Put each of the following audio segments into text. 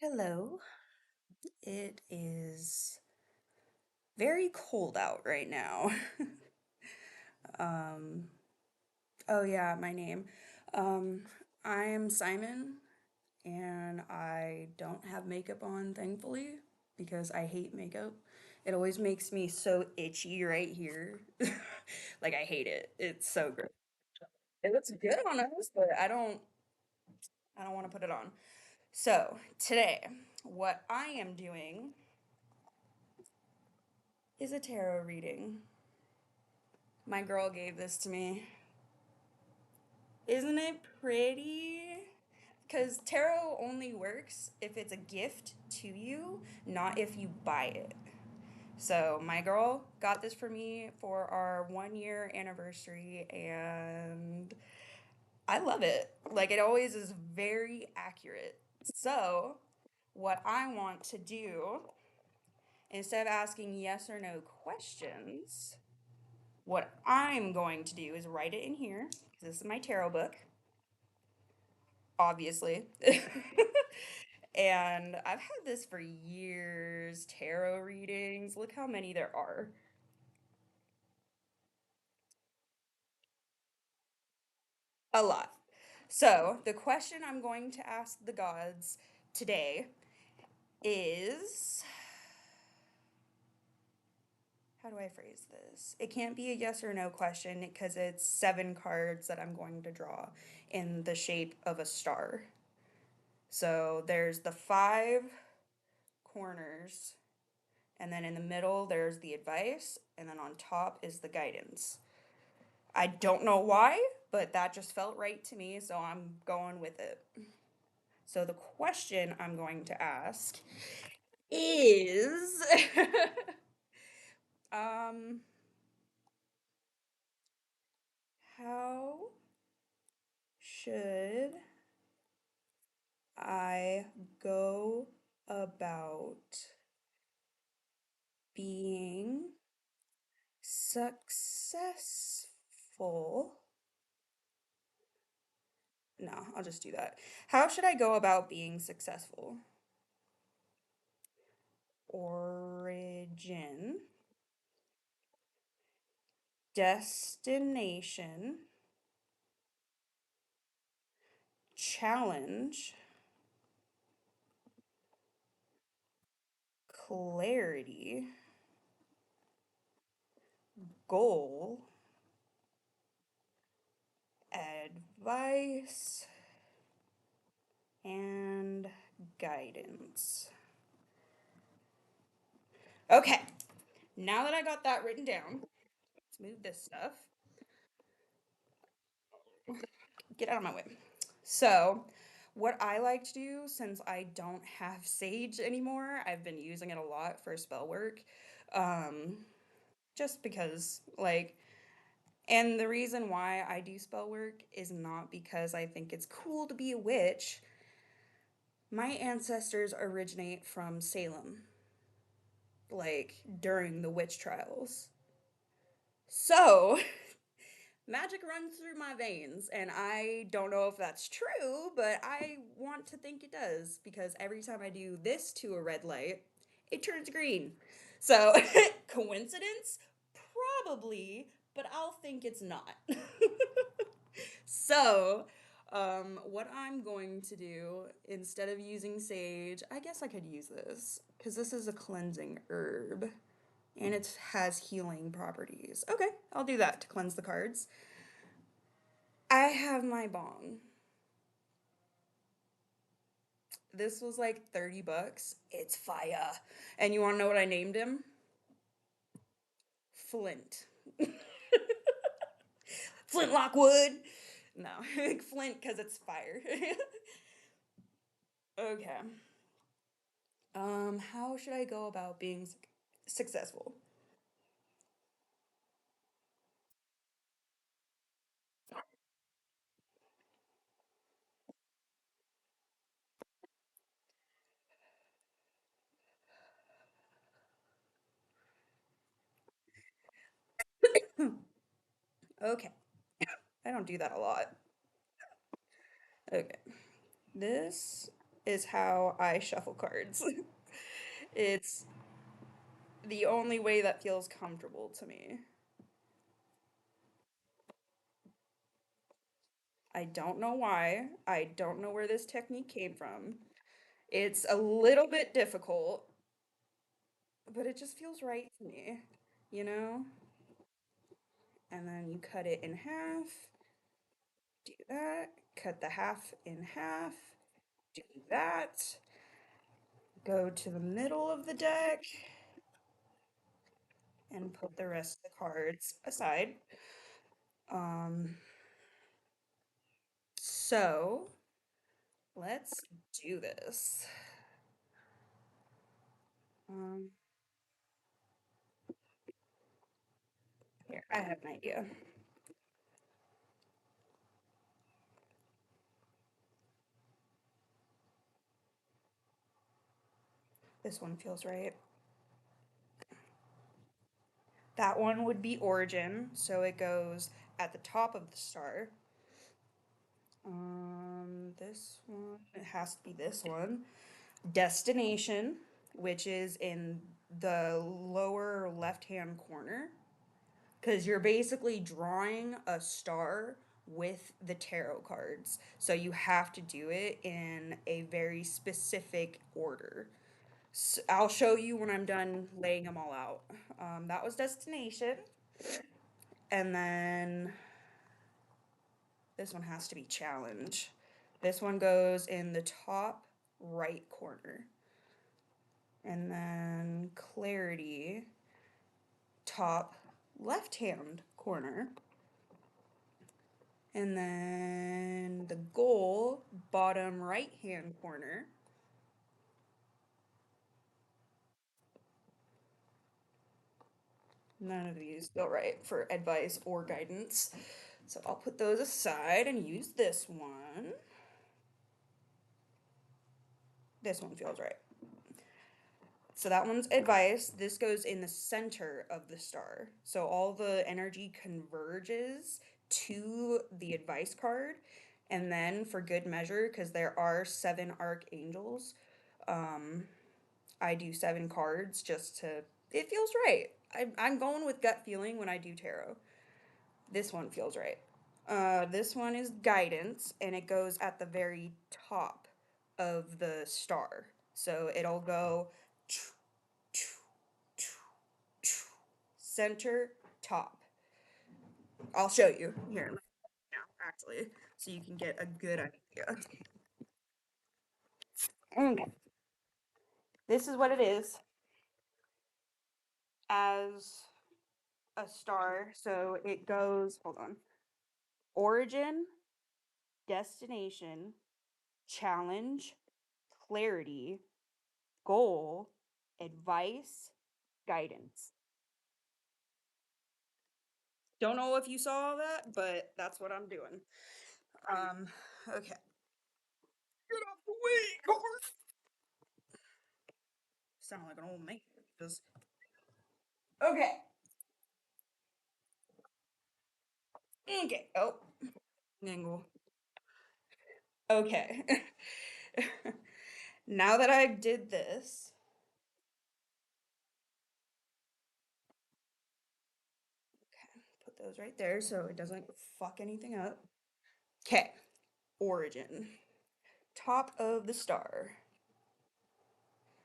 Hello. It is very cold out right now. Um, oh yeah, my name. Um, I am Simon and I don't have makeup on, thankfully, because I hate makeup. It always makes me so itchy right here. Like I hate it. It's so gross. It looks good on us, but I don't want to put it on. So, today, what I am doing is a tarot reading. My girl gave this to me. Isn't it pretty? Because tarot only works if it's a gift to you, not if you buy it. So, my girl got this for me for our 1 year anniversary, and I love it. Like, it always is very accurate. So, what I want to do, instead of asking yes or no questions, what I'm going to do is write it in here, because this is my tarot book, obviously. And I've had this for years, tarot readings. Look how many there are. A lot. So, the question I'm going to ask the gods today is, how do I phrase this? It can't be a yes or no question because it's 7 cards that I'm going to draw in the shape of a star. So, there's the 5 corners, and then in the middle, there's the advice, and then on top is the guidance. I don't know why, but that just felt right to me, so I'm going with it. So the question I'm going to ask is um how should I go about being successful? No, I'll just do that. How should I go about being successful? Origin, destination, challenge, clarity, goal, advice, and guidance. Okay, now that I got that written down, let's move this stuff. Get out of my way. So, what I like to do since I don't have Sage anymore, I've been using it a lot for spell work. Um, just because, like, and the reason why I do spell work is not because I think it's cool to be a witch. My ancestors originate from Salem, like during the witch trials. So, magic runs through my veins, and I don't know if that's true, but I want to think it does because every time I do this to a red light, it turns green. So, coincidence? Probably, but I'll think it's not. So, what I'm going to do instead of using sage, I guess I could use this because this is a cleansing herb and it has healing properties. Okay, I'll do that to cleanse the cards. I have my bong. This was like 30 bucks. It's fire. And you want to know what I named him? Flint. Flint Lockwood. No, Flint because it's fire. Okay. How should I go about being successful? Okay. I don't do that a lot. Okay. This. is how I shuffle cards. It's the only way that feels comfortable to me. I don't know why. I don't know where this technique came from. It's a little bit difficult, but it just feels right to me, you know? And then you cut it in half, do that, cut the half in half, do that, go to the middle of the deck, and put the rest of the cards aside. Um, so let's do this. Um, Here, I have an idea. This one feels right. That one would be origin, so it goes at the top of the star. This one, it has to be this one. Destination, which is in the lower left-hand corner, because you're basically drawing a star with the tarot cards. So you have to do it in a very specific order. So I'll show you when I'm done laying them all out. That was destination. And then this one has to be challenge. This one goes in the top right corner. And then clarity, top left hand corner. And then the goal, bottom right hand corner. None of these feel right for advice or guidance. So I'll put those aside and use this one. This one feels right. So that one's advice. This goes in the center of the star. So all the energy converges to the advice card. And then for good measure, because there are 7 archangels, I do 7 cards just to, it feels right. I'm going with gut feeling when I do tarot. This one feels right. This one is guidance, and it goes at the very top of the star. So it'll go center, top. I'll show you here now, actually, so you can get a good idea. Okay. This is what it is as a star. So it goes, hold on, origin, destination, challenge, clarity, goal, advice, guidance. Don't know if you saw all that, but that's what I'm doing. Um, okay. Get off the way, horse! Sound like an old man. Just okay. Okay. Oh, Ningle. Okay. Now that I did this, okay, put those right there so it doesn't fuck anything up. Okay. Origin. Top of the star.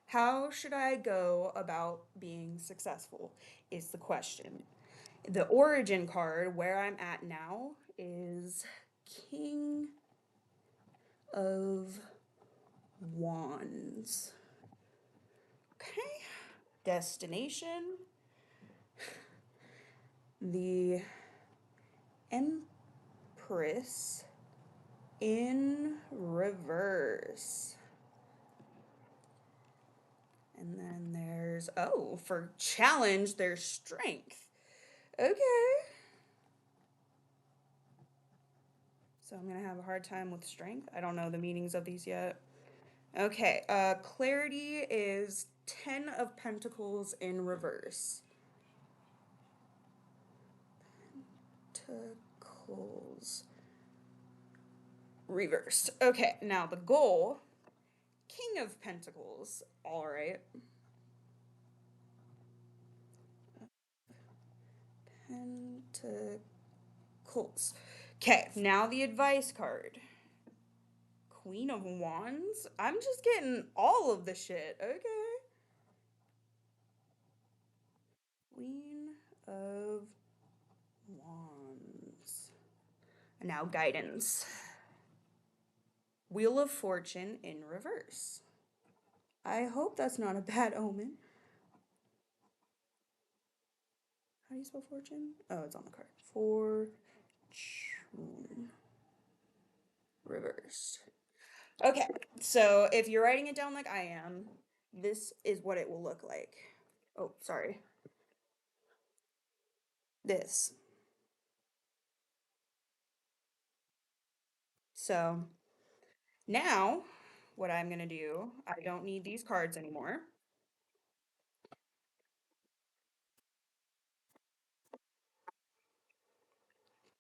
How should I go about being successful? Is the question. The origin card, where I'm at now, is King of Wands. Okay. Destination, the Empress in reverse. And then there's, oh, for challenge, there's strength. Okay. So I'm going to have a hard time with strength. I don't know the meanings of these yet. Okay. Clarity is 10 of Pentacles in reverse. Pentacles reversed. Okay. Now the goal King of Pentacles. All right. Pentacles. Okay, now the advice card. Queen of Wands? I'm just getting all of the shit. Okay. Queen of Wands. Now guidance. Wheel of Fortune in reverse. I hope that's not a bad omen. How do you spell fortune? Oh, it's on the card. Fortune reversed. Okay, so if you're writing it down like I am, this is what it will look like. Oh, sorry. This. So now, what I'm going to do, I don't need these cards anymore.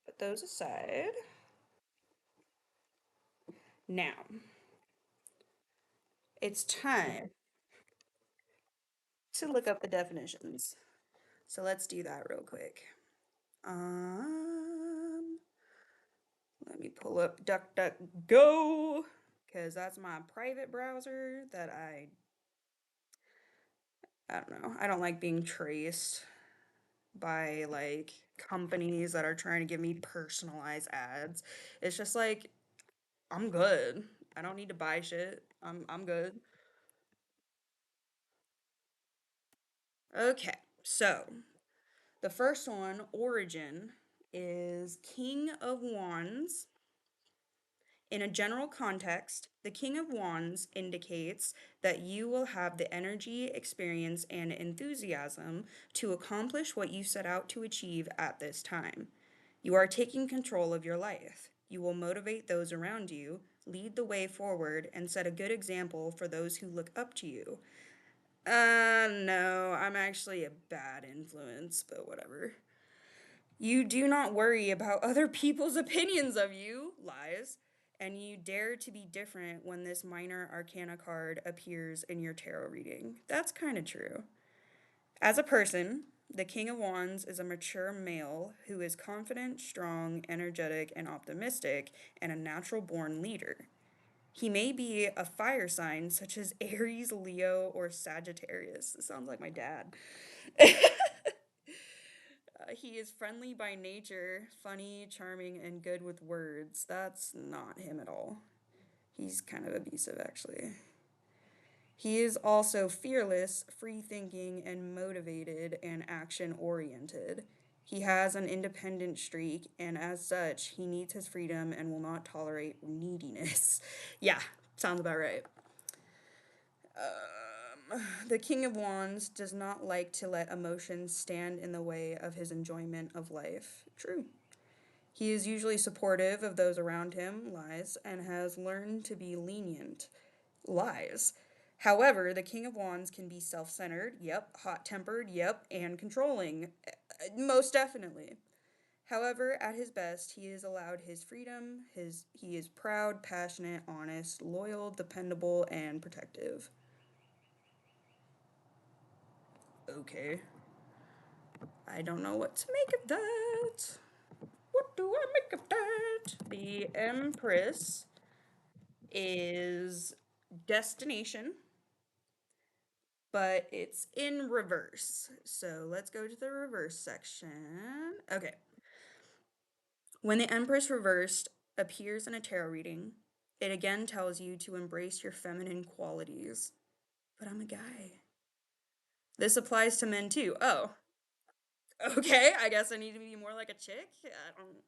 Put those aside. Now, it's time to look up the definitions. So let's do that real quick. Um, Let me pull up DuckDuckGo because that's my private browser that I don't know. I don't like being traced by like companies that are trying to give me personalized ads. It's just like I'm good. I don't need to buy shit. I'm good. Okay. So, the first one, Origin, is King of Wands. In a general context, the King of Wands indicates that you will have the energy, experience, and enthusiasm to accomplish what you set out to achieve at this time. You are taking control of your life. You will motivate those around you, lead the way forward, and set a good example for those who look up to you. No, I'm actually a bad influence, but whatever. You do not worry about other people's opinions of you, lies, and you dare to be different when this minor arcana card appears in your tarot reading. That's kind of true. As a person, the King of Wands is a mature male who is confident, strong, energetic, and optimistic, and a natural born leader. He may be a fire sign such as Aries, Leo, or Sagittarius. This sounds like my dad. He is friendly by nature, funny, charming, and good with words. That's not him at all. He's kind of abusive, actually. He is also fearless, free thinking, and motivated and action oriented. He has an independent streak, and as such, he needs his freedom and will not tolerate neediness. Yeah, sounds about right. The King of Wands does not like to let emotions stand in the way of his enjoyment of life. True. He is usually supportive of those around him, lies, and has learned to be lenient, lies. However, the King of Wands can be self centered, yep, hot tempered, yep, and controlling, most definitely. However, at his best, he is allowed his freedom. He is proud, passionate, honest, loyal, dependable, and protective. Okay. I don't know what to make of that. What do I make of that? The Empress is destination, but it's in reverse. So let's go to the reverse section. Okay. When the Empress reversed appears in a tarot reading, it again tells you to embrace your feminine qualities. But I'm a guy. This applies to men too. Oh, okay. I guess I need to be more like a chick. I don't.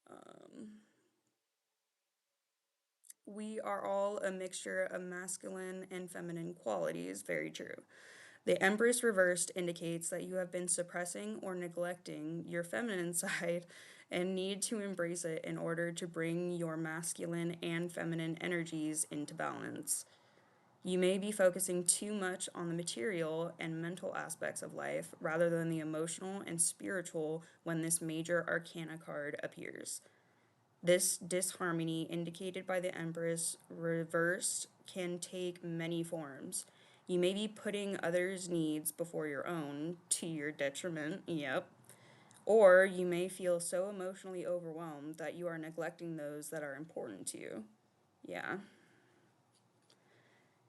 Um, we are all a mixture of masculine and feminine qualities. Very true. The Empress reversed indicates that you have been suppressing or neglecting your feminine side and need to embrace it in order to bring your masculine and feminine energies into balance. You may be focusing too much on the material and mental aspects of life rather than the emotional and spiritual when this major arcana card appears. This disharmony, indicated by the Empress reversed, can take many forms. You may be putting others' needs before your own, to your detriment, yep. Or you may feel so emotionally overwhelmed that you are neglecting those that are important to you. Yeah.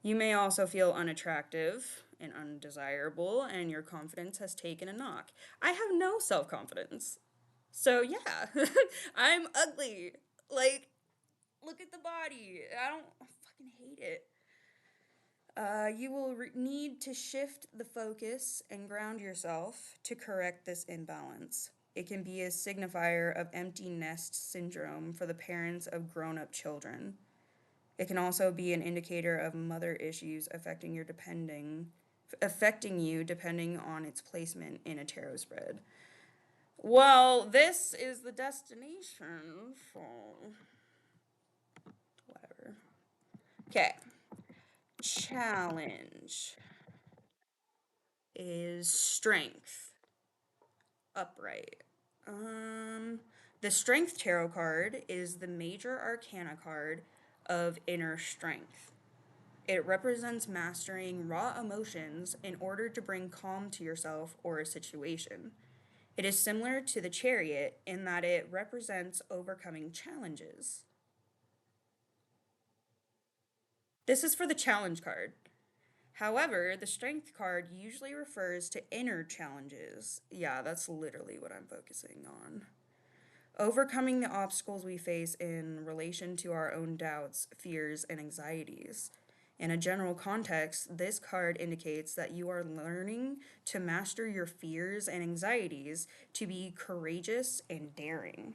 You may also feel unattractive and undesirable, and your confidence has taken a knock. I have no self confidence. So, yeah, I'm ugly. Like, look at the body. I fucking hate it. You will need to shift the focus and ground yourself to correct this imbalance. It can be a signifier of empty nest syndrome for the parents of grown up children. It can also be an indicator of mother issues affecting you depending on its placement in a tarot spread. Well, this is the destination, so whatever. Okay. Challenge is strength. Upright. Um, the Strength Tarot card is the major arcana card of inner strength. It represents mastering raw emotions in order to bring calm to yourself or a situation. It is similar to the Chariot in that it represents overcoming challenges. This is for the challenge card. However, the Strength card usually refers to inner challenges. Yeah, that's literally what I'm focusing on. Overcoming the obstacles we face in relation to our own doubts, fears, and anxieties. In a general context, this card indicates that you are learning to master your fears and anxieties to be courageous and daring.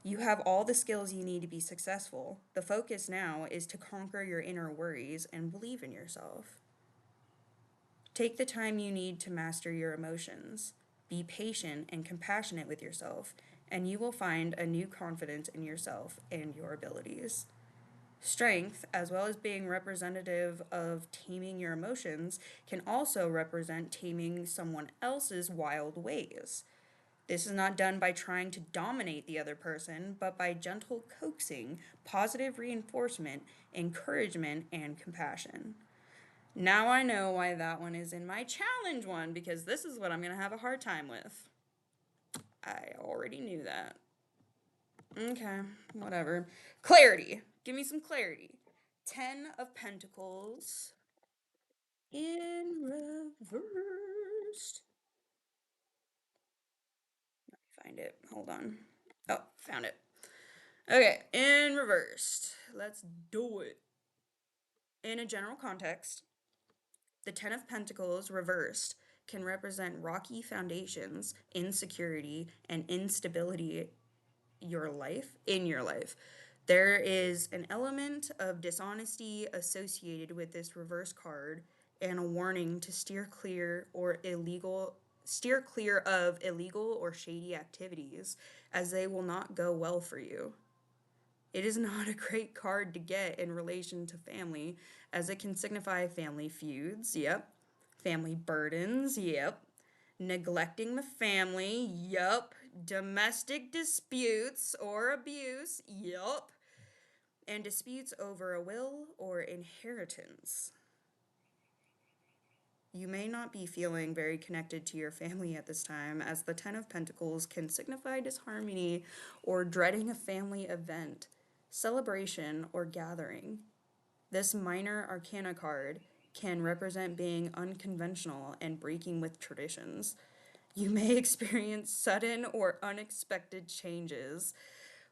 You have all the skills you need to be successful. The focus now is to conquer your inner worries and believe in yourself. Take the time you need to master your emotions. Be patient and compassionate with yourself, and you will find a new confidence in yourself and your abilities. Strength, as well as being representative of taming your emotions, can also represent taming someone else's wild ways. This is not done by trying to dominate the other person, but by gentle coaxing, positive reinforcement, encouragement, and compassion. Now I know why that one is in my challenge one, because this is what I'm going to have a hard time with. I already knew that. Okay, whatever. Clarity. Give me some clarity. 10 of Pentacles in reversed. Let me find it. Hold on. Oh, found it. Okay, in reversed. Let's do it. In a general context, the Ten of Pentacles reversed can represent rocky foundations, insecurity, and instability in your life. There is an element of dishonesty associated with this reverse card and a warning to steer clear of illegal or shady activities as they will not go well for you. It is not a great card to get in relation to family, as it can signify family feuds, yep. Family burdens, yep. Neglecting the family, yep. Domestic disputes or abuse, yep. And disputes over a will or inheritance. You may not be feeling very connected to your family at this time, as the Ten of Pentacles can signify disharmony or dreading a family event, celebration, or gathering. This minor arcana card can represent being unconventional and breaking with traditions. You may experience sudden or unexpected changes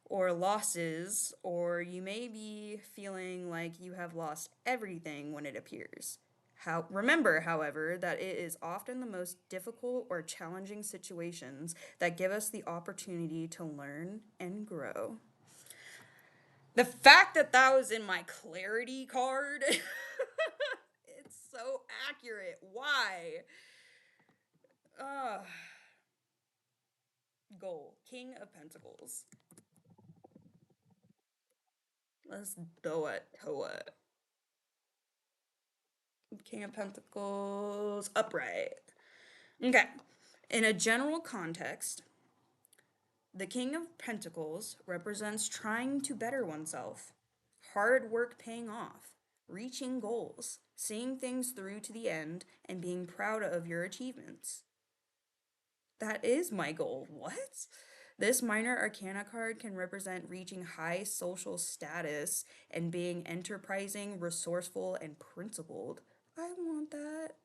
or losses, or you may be feeling like you have lost everything when it appears. Remember, however, that it is often the most difficult or challenging situations that give us the opportunity to learn and grow. The fact that that was in my clarity card, it's so accurate. Why? Ugh. Goal. King of Pentacles. Let's do it. King of Pentacles. Upright. Okay. In a general context, The King of Pentacles represents trying to better oneself, hard work paying off, reaching goals, seeing things through to the end, and being proud of your achievements. That is my goal. What? This minor arcana card can represent reaching high social status and being enterprising, resourceful, and principled. I want that.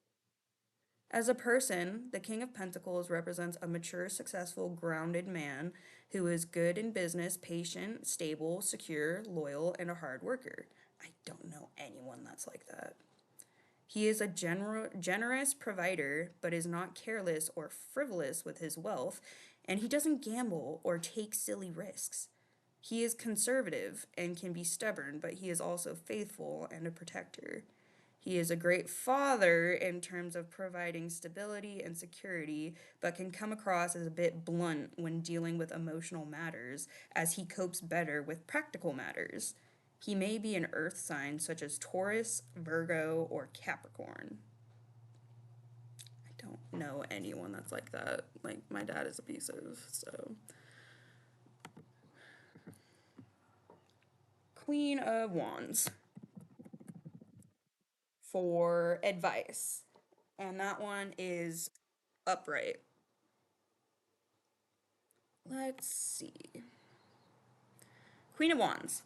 As a person, the King of Pentacles represents a mature, successful, grounded man who is good in business, patient, stable, secure, loyal, and a hard worker. I don't know anyone that's like that. He is a generous provider, but is not careless or frivolous with his wealth, and he doesn't gamble or take silly risks. He is conservative and can be stubborn, but he is also faithful and a protector. He is a great father in terms of providing stability and security, but can come across as a bit blunt when dealing with emotional matters, as he copes better with practical matters. He may be an earth sign such as Taurus, Virgo, or Capricorn. I don't know anyone that's like that. Like, my dad is abusive, so. Queen of Wands for advice. And that one is upright. Let's see. Queen of Wands.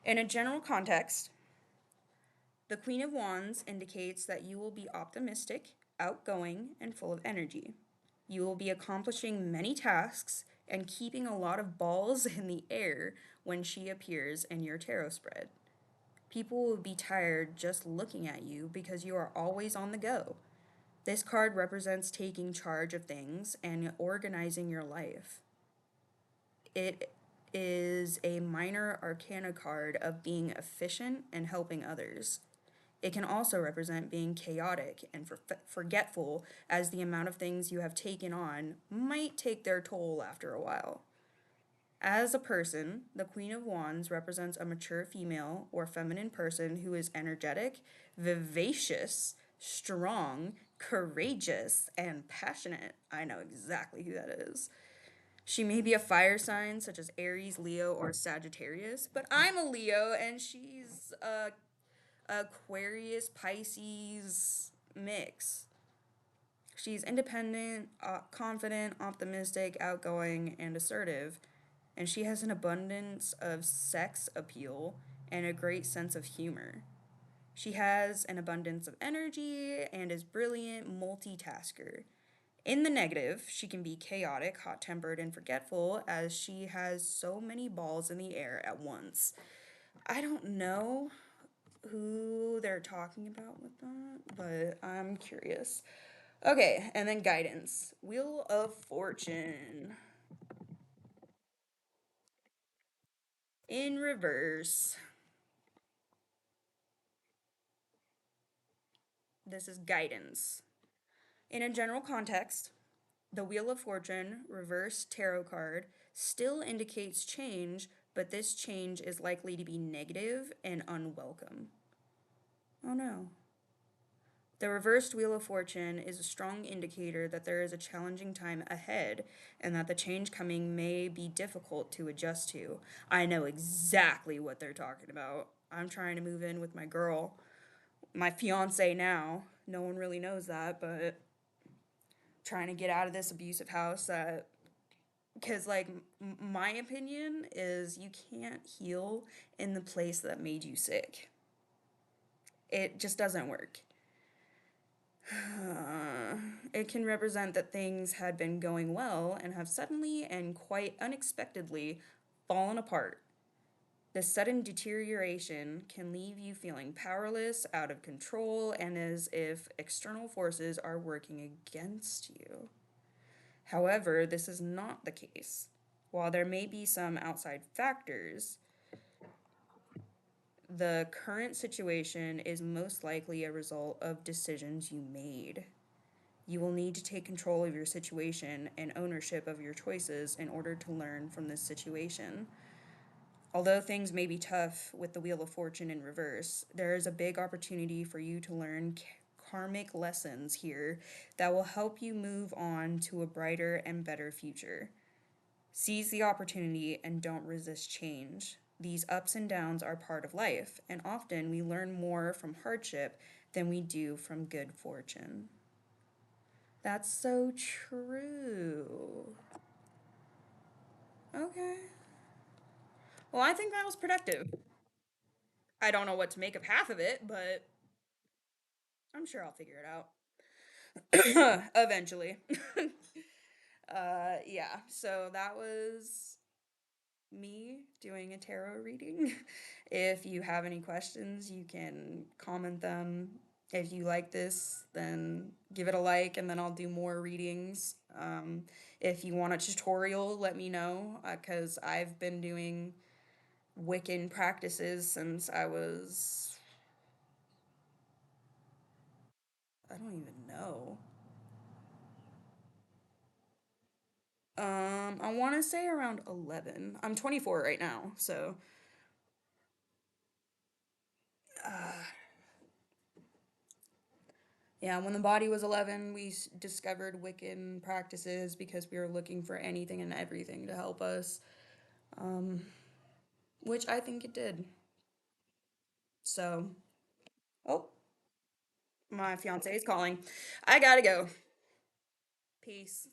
In a general context, the Queen of Wands indicates that you will be optimistic, outgoing, and full of energy. You will be accomplishing many tasks and keeping a lot of balls in the air when she appears in your tarot spread. People will be tired just looking at you because you are always on the go. This card represents taking charge of things and organizing your life. It is a minor arcana card of being efficient and helping others. It can also represent being chaotic and forgetful, as the amount of things you have taken on might take their toll after a while. As a person, the Queen of Wands represents a mature female or feminine person who is energetic, vivacious, strong, courageous, and passionate. I know exactly who that is. She may be a fire sign such as Aries, Leo, or Sagittarius, but I'm a Leo and she's a Aquarius, Pisces mix. She's independent, confident, optimistic, outgoing, and assertive, and she has an abundance of sex appeal and a great sense of humor. She has an abundance of energy and is brilliant multitasker. In the negative, she can be chaotic, hot tempered, and forgetful as she has so many balls in the air at once. I don't know who they're talking about with that, but I'm curious. Okay, and then guidance. Wheel of Fortune in reverse. This is guidance. In a general context, the Wheel of Fortune reverse tarot card still indicates change, but this change is likely to be negative and unwelcome. Oh no. The reversed Wheel of Fortune is a strong indicator that there is a challenging time ahead and that the change coming may be difficult to adjust to. I know exactly what they're talking about. I'm trying to move in with my girl, my fiance now. No one really knows that, but trying to get out of this abusive house that because like my opinion is you can't heal in the place that made you sick. It just doesn't work. It can represent that things had been going well and have suddenly and quite unexpectedly fallen apart. The sudden deterioration can leave you feeling powerless, out of control, and as if external forces are working against you. However, this is not the case. While there may be some outside factors, the current situation is most likely a result of decisions you made. You will need to take control of your situation and ownership of your choices in order to learn from this situation. Although things may be tough with the Wheel of Fortune in reverse, there is a big opportunity for you to learn karmic lessons here that will help you move on to a brighter and better future. Seize the opportunity and don't resist change. These ups and downs are part of life, and often we learn more from hardship than we do from good fortune. That's so true. Okay. Well, I think that was productive. I don't know what to make of half of it, but I'm sure I'll figure it out eventually. Yeah, so that was me doing a tarot reading. If you have any questions, you can comment them. If you like this, then give it a like, and then I'll do more readings. If you want a tutorial, let me know, because I've been doing Wiccan practices since I was, I don't even know. I want to say around 11. I'm 24 right now, so uh, yeah, when the body was 11, we discovered Wiccan practices because we were looking for anything and everything to help us, um, which I think it did. So, oh, my fiance is calling. I gotta go. Peace.